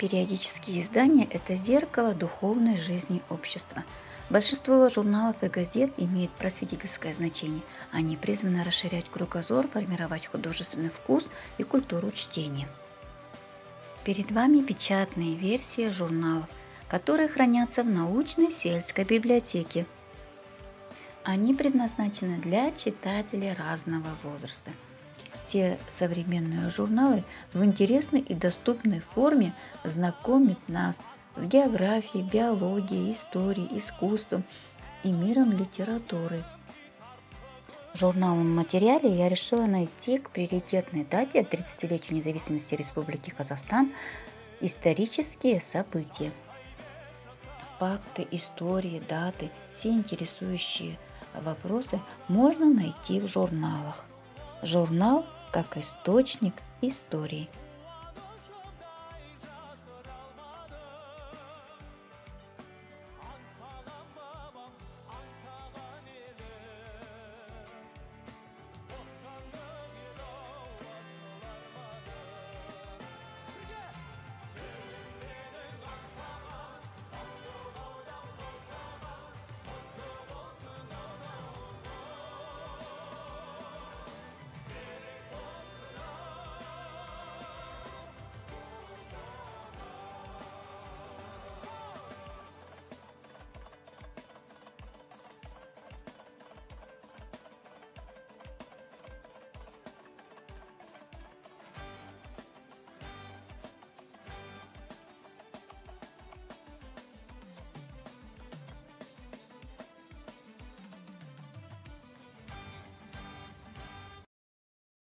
Периодические издания– это зеркало духовной жизни общества. Большинство журналов и газет имеют просветительское значение. Они призваны расширять кругозор, формировать художественный вкус и культуру чтения. Перед вами печатные версии журналов, которые хранятся в научной сельской библиотеке. Они предназначены для читателей разного возраста. Все современные журналы в интересной и доступной форме знакомят нас с географией, биологией, историей, искусством и миром литературы. В журналном материале я решила найти к приоритетной дате 30-летию независимости Республики Казахстан исторические события. Факты, истории, даты, все интересующие вопросы можно найти в журналах. Журнал как источник истории.